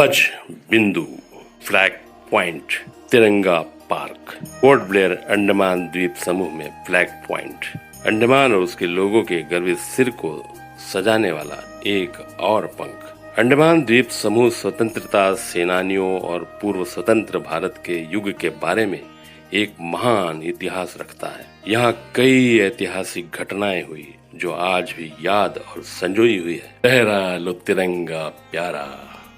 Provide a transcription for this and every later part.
ध्वज बिंदु, flag point, तिरंगा पार्क। पोर्ट ब्लेयर अंडमान द्वीप समूह में फ्लैग पॉइंट अंडमान और उसके लोगों के गर्वित सिर को सजाने वाला एक और पंख। अंडमान द्वीप समूह स्वतंत्रता सेनानियों और पूर्व स्वतंत्र भारत के युग के बारे में एक महान इतिहास रखता है। यहाँ कई ऐतिहासिक घटनाएं हुई जो आज भी याद और संजोई हुई है। लहरा लो तिरंगा प्यारा,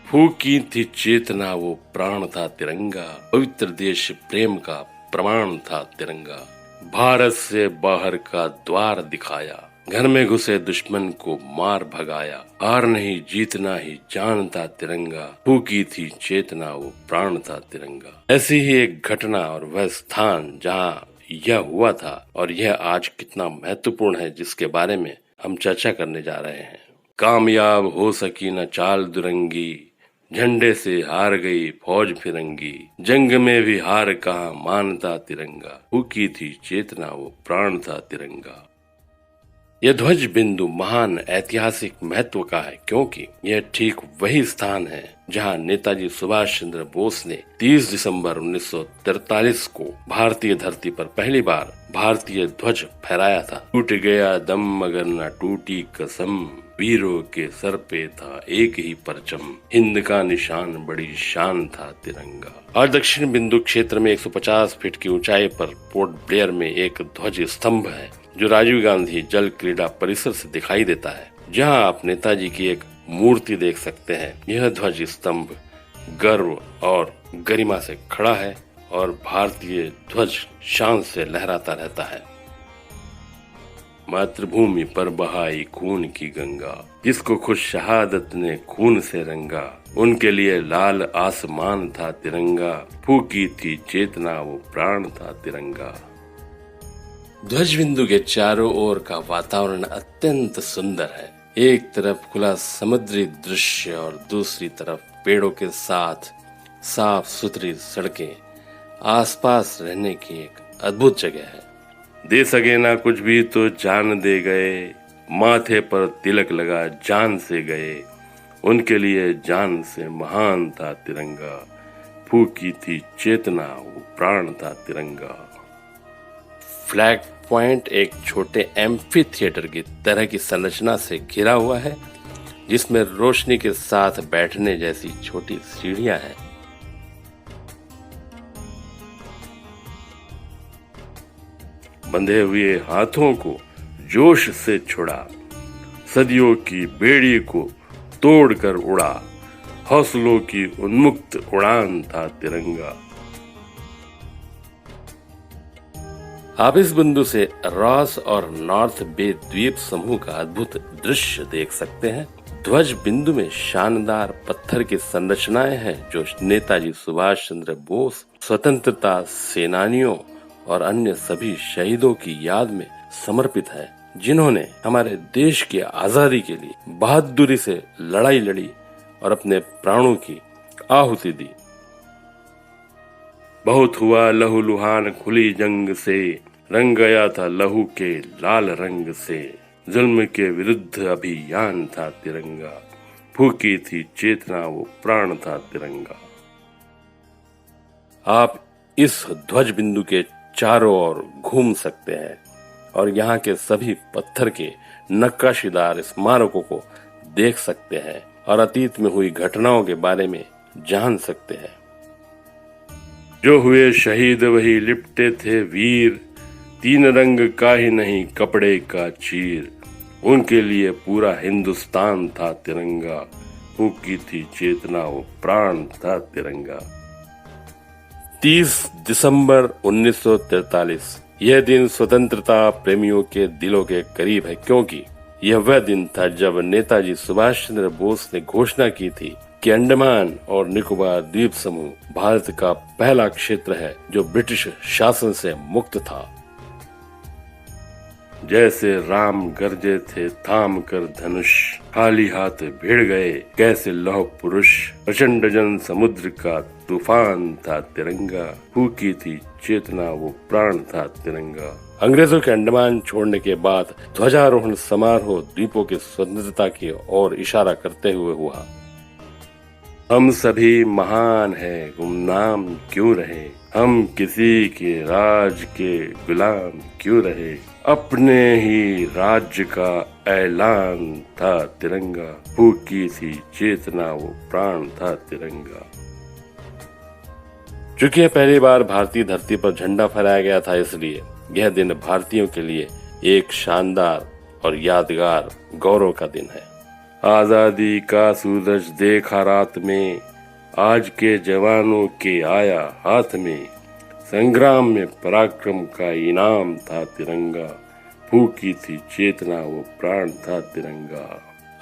फूकी थी चेतना वो प्राण था तिरंगा, पवित्र देश प्रेम का प्रमाण था तिरंगा। भारत से बाहर का द्वार दिखाया, घर में घुसे दुश्मन को मार भगाया, हार नहीं जीतना ही जान था तिरंगा, फूकी थी चेतना वो प्राण था तिरंगा। ऐसी ही एक घटना और वह स्थान जहाँ यह हुआ था और यह आज कितना महत्वपूर्ण है, जिसके बारे में हम चर्चा करने जा रहे हैं। कामयाब हो सकी न चाल दुरंगी, झंडे से हार गई फौज फिरंगी, जंग में भी हार कहा मानता तिरंगा, फूकी थी चेतना वो प्राण था तिरंगा। यह ध्वज बिंदु महान ऐतिहासिक महत्व का है क्योंकि यह ठीक वही स्थान है जहां नेताजी सुभाष चंद्र बोस ने 30 दिसंबर 1943 को भारतीय धरती पर पहली बार भारतीय ध्वज फहराया था। टूट गया दम मगर न टूटी कसम, वीरों के सर पे था एक ही परचम, हिंद का निशान बड़ी शान था तिरंगा। आज दक्षिण बिंदु क्षेत्र में 150 फीट की ऊंचाई पर पोर्ट ब्लेयर में एक ध्वज स्तंभ है जो राजीव गांधी जल क्रीड़ा परिसर से दिखाई देता है, जहां आप नेताजी की एक मूर्ति देख सकते हैं। यह ध्वज स्तंभ गर्व और गरिमा से खड़ा है और भारतीय ध्वज शान से लहराता रहता है। मातृभूमि पर बहाई खून की गंगा, जिसको खुद शहादत ने खून से रंगा, उनके लिए लाल आसमान था तिरंगा, फूकी थी चेतना वो प्राण था तिरंगा। ध्वज बिंदु के चारों ओर का वातावरण अत्यंत सुंदर है। एक तरफ खुला समुद्री दृश्य और दूसरी तरफ पेड़ों के साथ साफ सुथरी सड़कें। आसपास रहने की एक अद्भुत जगह है। दे सके ना कुछ भी तो जान दे गए, माथे पर तिलक लगा जान से गए, उनके लिए जान से महान था तिरंगा, फूकी थी चेतना वो प्राण था तिरंगा। फ्लैग पॉइंट एक छोटे एम्फी थिएटर की तरह की संरचना से घिरा हुआ है, जिसमें रोशनी के साथ बैठने जैसी छोटी सीढ़ियां हैं। बंधे हुए हाथों को जोश से छुड़ा, सदियों की बेड़ी को तोड़कर उड़ा, हौसलों की उन्मुक्त उड़ान था तिरंगा। आप इस बिंदु से रॉस और नॉर्थ बे द्वीप समूह का अद्भुत दृश्य देख सकते हैं। ध्वज बिंदु में शानदार पत्थर की संरचनाएं हैं जो नेताजी सुभाष चंद्र बोस, स्वतंत्रता सेनानियों और अन्य सभी शहीदों की याद में समर्पित है, जिन्होंने हमारे देश की आजादी के लिए बहादुरी से लड़ाई लड़ी और अपने प्राणों की आहुति दी। बहुत हुआ लहूलुहान खुली जंग से, रंग गया था लहू के लाल रंग से, जुल्म के विरुद्ध अभियान था तिरंगा, फूकी थी चेतना वो प्राण था तिरंगा। आप इस ध्वज बिंदु के चारों ओर घूम सकते हैं और यहाँ के सभी पत्थर के नक्काशीदार स्मारकों को देख सकते हैं और अतीत में हुई घटनाओं के बारे में जान सकते हैं। जो हुए शहीद वही लिपटे थे वीर, तीन रंग का ही नहीं कपड़े का चीर, उनके लिए पूरा हिंदुस्तान था तिरंगा, फूकी थी चेतना वो प्राण था तिरंगा। 30 दिसंबर 1943 यह दिन स्वतंत्रता प्रेमियों के दिलों के करीब है क्योंकि यह वह दिन था जब नेताजी सुभाष चंद्र बोस ने घोषणा की थी कि अंडमान और निकोबार द्वीप समूह भारत का पहला क्षेत्र है जो ब्रिटिश शासन से मुक्त था। जैसे राम गरजे थे थाम कर धनुष, खाली हाथ भिड़ गए कैसे लौह पुरुष, प्रचंड जन समुद्र का तूफान था तिरंगा, फूकी थी चेतना वो प्राण था तिरंगा। अंग्रेजों के अंडमान छोड़ने के बाद ध्वजारोहण समारोह द्वीपों की स्वतंत्रता की ओर इशारा करते हुए हुआ। हम सभी महान हैं गुमनाम क्यों रहे, हम किसी के राज के गुलाम क्यों रहे, अपने ही राज्य का ऐलान था तिरंगा, फूकी थी चेतना वो प्राण था तिरंगा। चूंकि यह पहली बार भारतीय धरती पर झंडा फहराया गया था, इसलिए यह दिन भारतीयों के लिए एक शानदार और यादगार गौरव का दिन है। आजादी का सूरज देखा रात में, आज के जवानों के आया हाथ में, संग्राम में पराक्रम का इनाम था तिरंगा, फूकी थी चेतना वो प्राण था तिरंगा।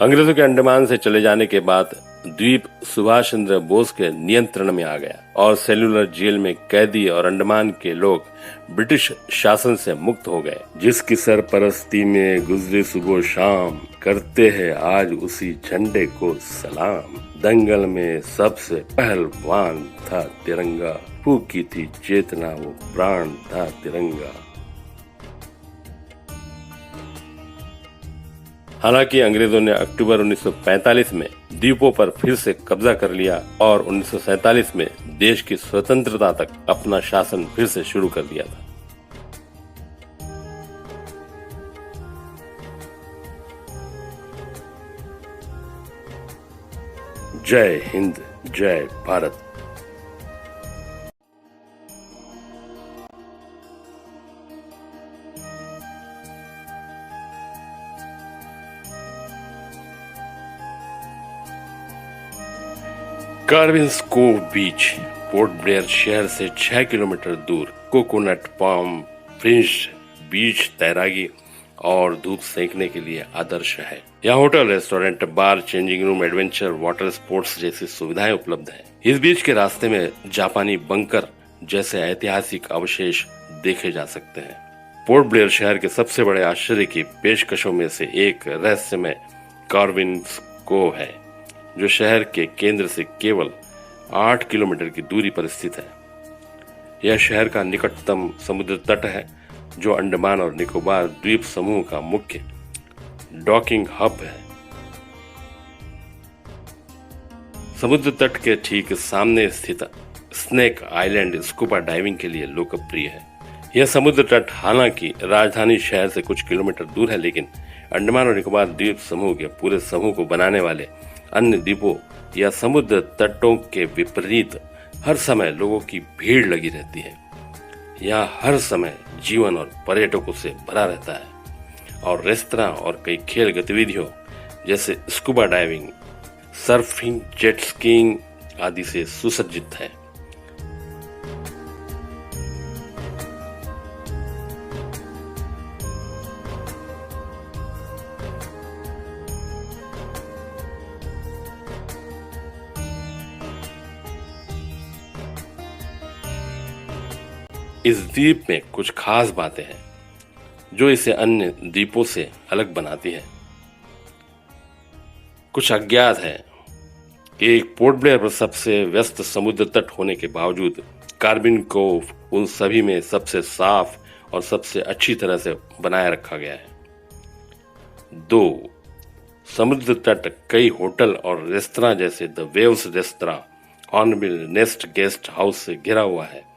अंग्रेजों के अंडमान से चले जाने के बाद द्वीप सुभाष चंद्र बोस के नियंत्रण में आ गया और सेल्युलर जेल में कैदी और अंडमान के लोग ब्रिटिश शासन से मुक्त हो गए। जिसकी सरपरस्ती में गुजरे सुबह शाम, करते हैं आज उसी झंडे को सलाम। दंगल में सबसे पहलवान था तिरंगा, फूकी थी चेतना वो प्राण था तिरंगा। हालांकि अंग्रेजों ने अक्टूबर 1945 में द्वीपों पर फिर से कब्जा कर लिया और 1947 में देश की स्वतंत्रता तक अपना शासन फिर से शुरू कर दिया था। जय हिंद, जय भारत। कार्विन्स कोव बीच पोर्ट ब्लेयर शहर से 6 किलोमीटर दूर कोकोनट पाम फ्रिंज बीच तैराकी और धूप सेंकने के लिए आदर्श है। यहाँ hotel, restaurant, bar, changing room, adventure, water sports जैसी सुविधाएं उपलब्ध हैं। इस बीच के रास्ते में जापानी बंकर जैसे ऐतिहासिक अवशेष देखे जा सकते हैं। पोर्ट ब्लेयर शहर के सबसे बड़े आश्चर्य की पेशकशों में से एक रहस्यमय कार्विन्स कोव है, जो शहर के केंद्र से केवल 8 किलोमीटर की दूरी पर स्थित है। यह शहर का निकटतम समुद्र तट है, जो अंडमान और निकोबार द्वीप समूह का मुख्य डॉकिंग हब है। समुद्र तट के ठीक सामने स्थित स्नेक आइलैंड स्कूबा डाइविंग के लिए लोकप्रिय है। यह समुद्र तट हालांकि राजधानी शहर से कुछ किलोमीटर दूर है, लेकिन अंडमान और निकोबार द्वीप समूह के पूरे समूह को बनाने वाले अन्य द्वीपों या समुद्र तटों के विपरीत हर समय लोगों की भीड़ लगी रहती है। यहाँ हर समय जीवन और पर्यटकों से भरा रहता है और रेस्तरां और कई खेल गतिविधियों जैसे scuba diving, surfing, jet skiing आदि से सुसज्जित है। इस द्वीप में कुछ खास बातें हैं जो इसे अन्य द्वीपों से अलग बनाती है। कुछ अज्ञात है कि एक पोर्ट ब्लेयर पर सबसे व्यस्त समुद्र तट होने के बावजूद कार्बिन कोव उन सभी में सबसे साफ और सबसे अच्छी तरह से बनाए रखा गया है। 2. समुद्र तट कई होटल और रेस्तरां जैसे the waves restaurant, hornbill nest guest house से घिरा हुआ है।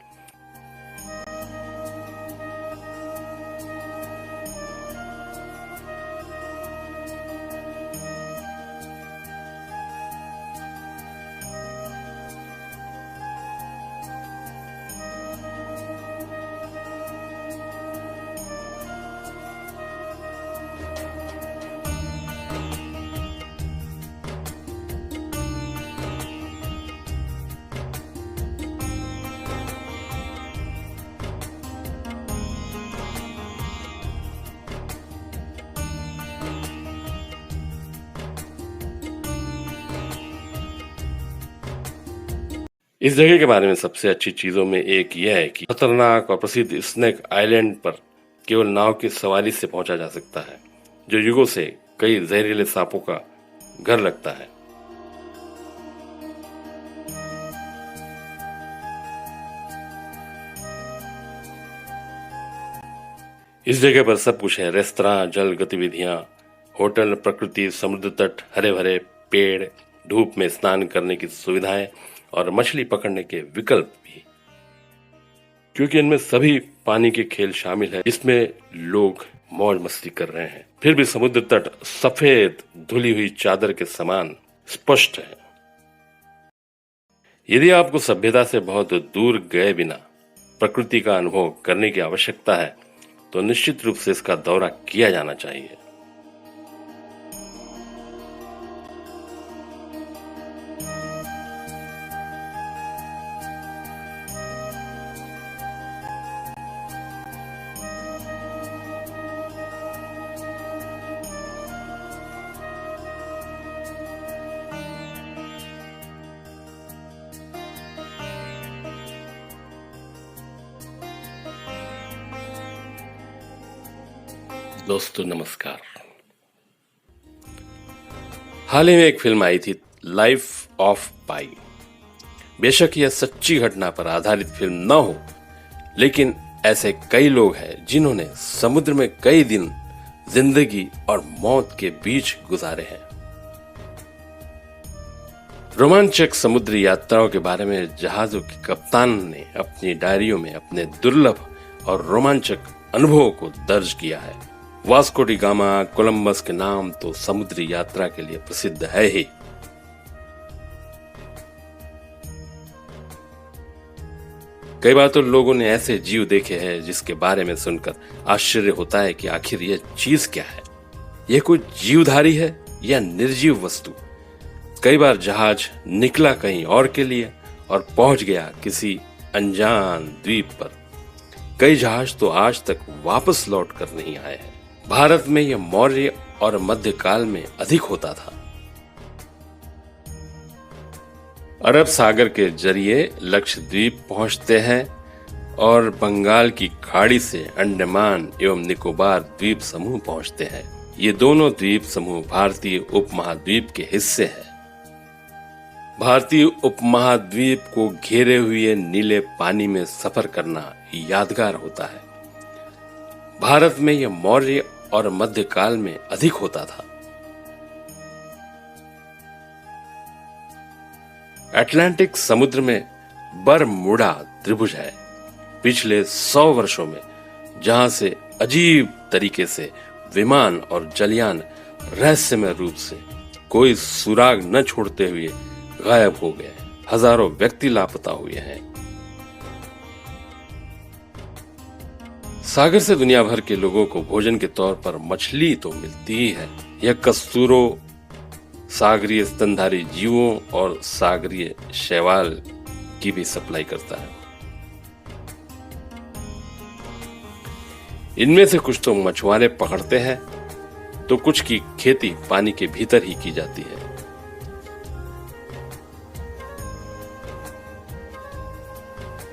इस जगह के बारे में सबसे अच्छी चीजों में एक यह है कि खतरनाक और प्रसिद्ध स्नेक आइलैंड पर केवल नाव की सवारी से पहुंचा जा सकता है, जो युगों से कई जहरीले सांपों का घर लगता है। इस जगह पर सब कुछ है, रेस्तरां, जल गतिविधियां, होटल, प्रकृति, समुद्र तट, हरे भरे पेड़, धूप में स्नान करने की सुविधाएं और मछली पकड़ने के विकल्प भी, क्योंकि इनमें सभी पानी के खेल शामिल है जिसमें लोग मौज मस्ती कर रहे हैं। फिर भी समुद्र तट सफेद धुली हुई चादर के समान स्पष्ट है। यदि आपको सभ्यता से बहुत दूर गए बिना प्रकृति का अनुभव करने की आवश्यकता है तो निश्चित रूप से इसका दौरा किया जाना चाहिए। दोस्तों नमस्कार। हाल ही में एक फिल्म आई थी लाइफ ऑफ पाई। बेशक यह सच्ची घटना पर आधारित फिल्म न हो, लेकिन ऐसे कई लोग हैं जिन्होंने समुद्र में कई दिन जिंदगी और मौत के बीच गुजारे हैं। रोमांचक समुद्री यात्राओं के बारे में जहाजों के कप्तान ने अपनी डायरियों में अपने दुर्लभ और रोमांचक अनुभवों को दर्ज किया है। वास्को डी गामा, कोलंबस के नाम तो समुद्री यात्रा के लिए प्रसिद्ध है ही। कई बार तो लोगों ने ऐसे जीव देखे हैं जिसके बारे में सुनकर आश्चर्य होता है कि आखिर यह चीज क्या है। यह कोई जीवधारी है या निर्जीव वस्तु। कई बार जहाज निकला कहीं और के लिए और पहुंच गया किसी अनजान द्वीप पर। कई जहाज तो आज तक वापस लौट कर नहीं आए हैं। भारत में यह मौर्य और मध्यकाल में अधिक होता था। अरब सागर के जरिए लक्षद्वीप पहुंचते हैं और बंगाल की खाड़ी से अंडमान एवं निकोबार द्वीप समूह पहुंचते हैं। ये दोनों द्वीप समूह भारतीय उपमहाद्वीप के हिस्से हैं। भारतीय उपमहाद्वीप को घेरे हुए नीले पानी में सफर करना यादगार होता है। भारत में यह मौर्य और मध्यकाल में अधिक होता था। अटलांटिक समुद्र में बरमूडा त्रिभुज है। पिछले 100 वर्षों में जहां से अजीब तरीके से विमान और जलयान रहस्यमय रूप से कोई सुराग न छोड़ते हुए गायब हो गए। हजारों व्यक्ति लापता हुए हैं। सागर से दुनिया भर के लोगों को भोजन के तौर पर मछली तो मिलती ही है। यह कस्तूरों, सागरीय स्तनधारी जीवों और सागरीय शैवाल की भी सप्लाई करता है। इनमें से कुछ तो मछुआरे पकड़ते हैं तो कुछ की खेती पानी के भीतर ही की जाती है।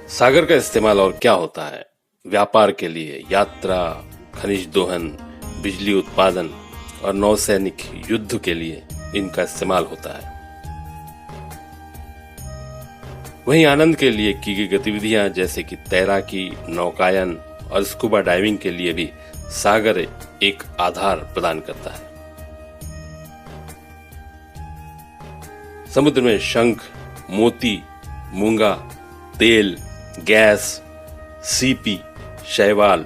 सागर का इस्तेमाल और क्या होता है? व्यापार के लिए, यात्रा, खनिज दोहन, बिजली उत्पादन और नौसैनिक युद्ध के लिए इनका इस्तेमाल होता है। वहीं आनंद के लिए की गई गतिविधियां जैसे कि तैराकी, नौकायन और स्कूबा डाइविंग के लिए भी सागर एक आधार प्रदान करता है। समुद्र में शंख, मोती, मूंगा, तेल, गैस, सीपी, शैवाल,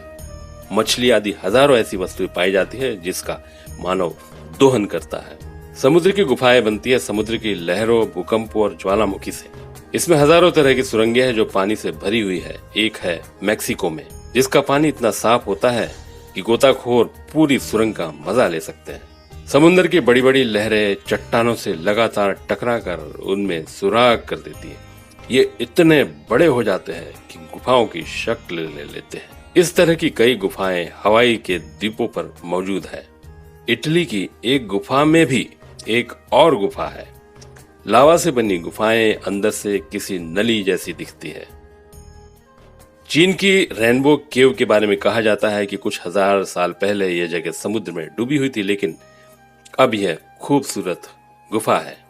मछली आदि हजारों ऐसी वस्तुएं पाई जाती है जिसका मानव दोहन करता है। समुद्र की गुफाएं बनती है समुद्र की लहरों, भूकंपों और ज्वालामुखी से। इसमें हजारों तरह की सुरंगें हैं जो पानी से भरी हुई है। एक है मैक्सिको में, जिसका पानी इतना साफ होता है कि गोताखोर पूरी सुरंग का मजा ले सकते हैं। समुद्र की बड़ी बड़ी लहरें चट्टानों से लगातार टकराकर उनमें सुराग कर देती है। ये इतने बड़े हो जाते हैं कि गुफाओं की शक्ल ले लेते हैं। इस तरह की कई गुफाएं हवाई के द्वीपों पर मौजूद है। इटली की एक गुफा में भी एक और गुफा है। लावा से बनी गुफाएं अंदर से किसी नली जैसी दिखती है। चीन की रेनबो केव के बारे में कहा जाता है कि कुछ हजार साल पहले यह जगह समुद्र में डूबी हुई थी, लेकिन अब यह खूबसूरत गुफा है।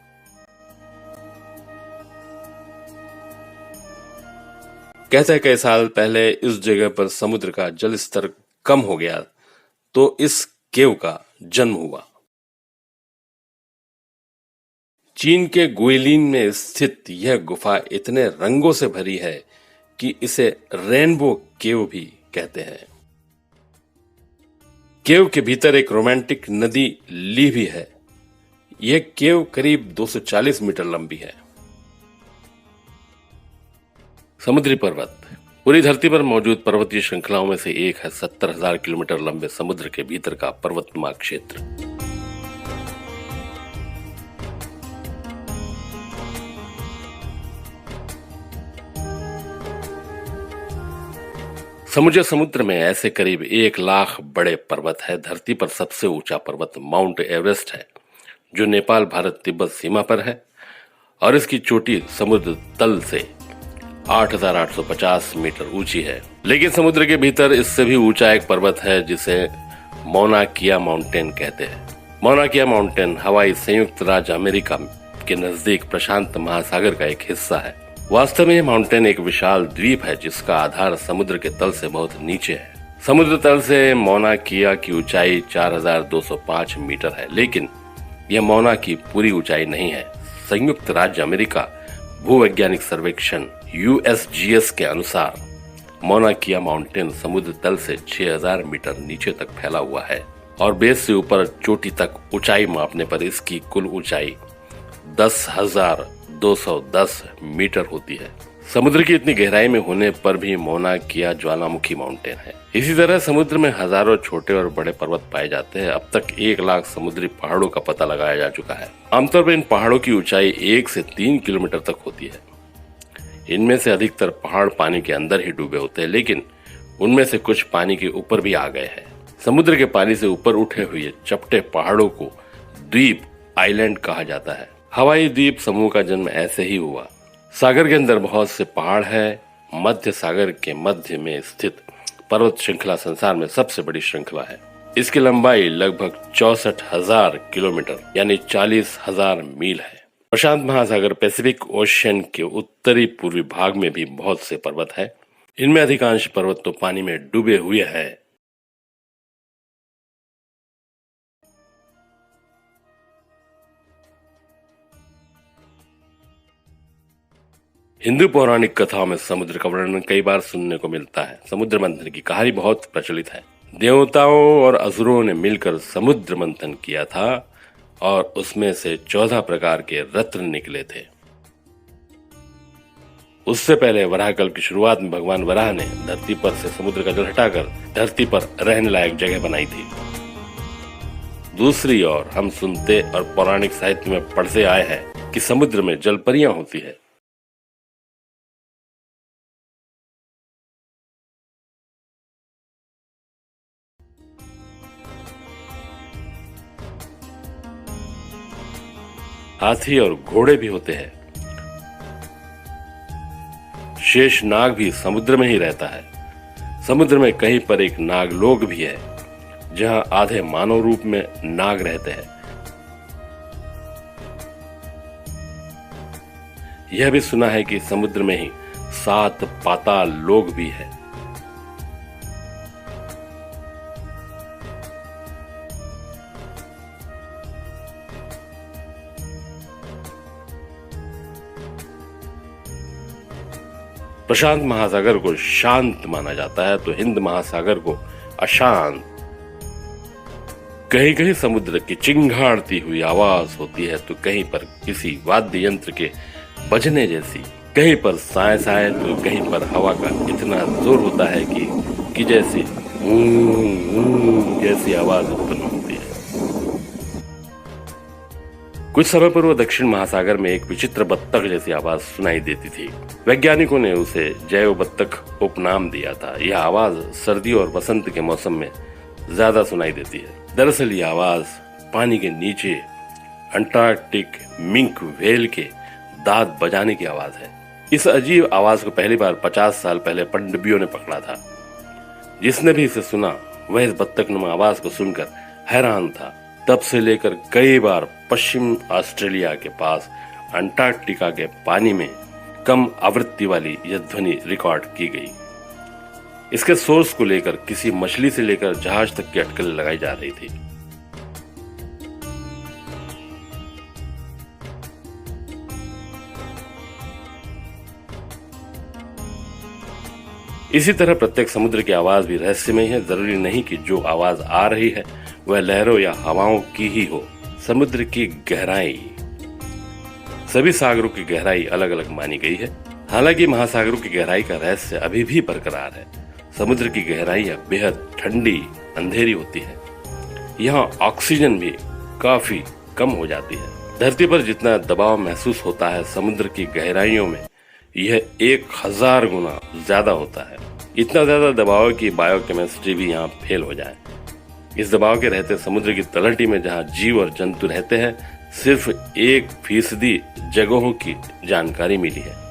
कहते हैं कई साल पहले इस जगह पर समुद्र का जल स्तर कम हो गया तो इस केव का जन्म हुआ। चीन के गुइलिन में स्थित यह गुफा इतने रंगों से भरी है कि इसे रेनबो केव भी कहते हैं। केव के भीतर एक रोमांटिक नदी ली भी है। यह केव करीब 240 मीटर लंबी है। समुद्री पर्वत पूरी धरती पर मौजूद पर्वतीय श्रृंखलाओं में से एक है 70,000 किलोमीटर लंबे समुद्र के भीतर का पर्वतनुमा क्षेत्र। समुद्र में ऐसे करीब 1 लाख बड़े पर्वत है। धरती पर सबसे ऊंचा पर्वत माउंट एवरेस्ट है, जो नेपाल भारत तिब्बत सीमा पर है और इसकी चोटी समुद्र तल से 8,850 मीटर ऊंची है। लेकिन समुद्र के भीतर इससे भी ऊंचा एक पर्वत है जिसे मौना किया माउंटेन कहते हैं। मौना किया माउंटेन हवाई संयुक्त राज्य अमेरिका के नजदीक प्रशांत महासागर का एक हिस्सा है। वास्तव में यह माउंटेन एक विशाल द्वीप है जिसका आधार समुद्र के तल से बहुत नीचे है। समुद्र तल से मौना किया की ऊंचाई 4,205 मीटर है, लेकिन यह मौना की पूरी ऊंचाई नहीं है। संयुक्त राज्य अमेरिका भूवैज्ञानिक सर्वेक्षण USGS के अनुसार मौना किया माउंटेन समुद्र तल से 6,000 मीटर नीचे तक फैला हुआ है और बेस से ऊपर चोटी तक ऊंचाई मापने पर इसकी कुल ऊंचाई 10,210 मीटर होती है। समुद्र की इतनी गहराई में होने पर भी मौना किया ज्वालामुखी माउंटेन है। इसी तरह समुद्र में हजारों छोटे और बड़े पर्वत पाए जाते हैं। अब तक 1 लाख समुद्री पहाड़ों का पता लगाया जा चुका है। आमतौर पर इन पहाड़ों की ऊंचाई 1 से 3 किलोमीटर तक होती है। इनमें से अधिकतर पहाड़ पानी के अंदर ही डूबे होते हैं, लेकिन उनमें से कुछ पानी के ऊपर भी आ गए हैं। समुद्र के पानी से ऊपर उठे हुए चपटे पहाड़ों को द्वीप आइलैंड कहा जाता है। हवाई द्वीप समूह का जन्म ऐसे ही हुआ। सागर के अंदर बहुत से पहाड़ है। मध्य सागर के मध्य में स्थित पर्वत श्रृंखला संसार में सबसे बड़ी श्रृंखला है। इसकी लंबाई लगभग 64,000 किलोमीटर यानी 40,000 मील है। प्रशांत महासागर पैसिफिक ओशियन के उत्तरी पूर्वी भाग में भी बहुत से पर्वत है। इनमें अधिकांश पर्वत तो पानी में डूबे हुए हैं। हिंदू पौराणिक कथाओं में समुद्र का वर्णन कई बार सुनने को मिलता है। समुद्र मंथन की कहानी बहुत प्रचलित है। देवताओं और असुरों ने मिलकर समुद्र मंथन किया था और उसमें से 14 प्रकार के रत्न निकले थे। उससे पहले वराहकल्प की शुरुआत में भगवान वराह ने धरती पर से समुद्र का जल हटाकर धरती पर रहने लायक जगह बनाई थी। दूसरी ओर हम सुनते और पौराणिक साहित्य में पढ़ते आए हैं कि समुद्र में जलपरियां होती है। हाथी और घोड़े भी होते हैं। शेष नाग भी समुद्र में ही रहता है। समुद्र में कहीं पर एक नागलोक भी है, जहां आधे मानव रूप में नाग रहते हैं। यह भी सुना है कि समुद्र में ही 7 पाताल लोक भी है। प्रशांत महासागर को शांत माना जाता है तो हिंद महासागर को अशांत। कहीं कहीं समुद्र की चिंगाड़ती हुई आवाज होती है तो कहीं पर किसी वाद्य यंत्र के बजने जैसी, कहीं पर साए साए तो कहीं पर हवा का इतना जोर होता है कि जैसे जैसी आवाज उत्पन्न होती है। कुछ समय पूर्व दक्षिण महासागर में एक विचित्र बत्तख जैसी आवाज सुनाई देती थी। वैज्ञानिकों ने उसे जैव बत्तख उपनाम दिया था। यह आवाज सर्दी और वसंत के मौसम में ज्यादा सुनाई देती है। दरअसल यह आवाज पानी के नीचे अंटार्कटिक मिंक व्हेल के दांत बजाने की आवाज है। इस अजीब आवाज को पहली बार 50 साल पहले पनडुब्बियों ने पकड़ा था। जिसने भी इसे सुना वह इस बत्तखनुमा आवाज को सुनकर हैरान था। तब से लेकर कई बार पश्चिम ऑस्ट्रेलिया के पास अंटार्कटिका के पानी में कम आवृत्ति वाली यह ध्वनि रिकॉर्ड की गई। इसके सोर्स को लेकर किसी मछली से लेकर जहाज तक की अटकलें लगाई जा रही थी। इसी तरह प्रत्येक समुद्र की आवाज भी रहस्यमय है। जरूरी नहीं कि जो आवाज आ रही है वह लहरों या हवाओं की ही हो। समुद्र की गहराई, सभी सागरों की गहराई अलग अलग मानी गई है। हालांकि महासागरों की गहराई का रहस्य अभी भी बरकरार है। समुद्र की गहराइयां बेहद ठंडी, अंधेरी होती है। यहाँ ऑक्सीजन भी काफी कम हो जाती है। धरती पर जितना दबाव महसूस होता है, समुद्र की गहराइयों में यह 1000 गुना ज्यादा होता है। इतना ज्यादा दबाव की बायोकेमिस्ट्री भी यहाँ फेल हो जाए। इस दबाव के रहते समुद्र की तलहटी में जहाँ जीव और जंतु रहते हैं, सिर्फ 1% जगहों की जानकारी मिली है।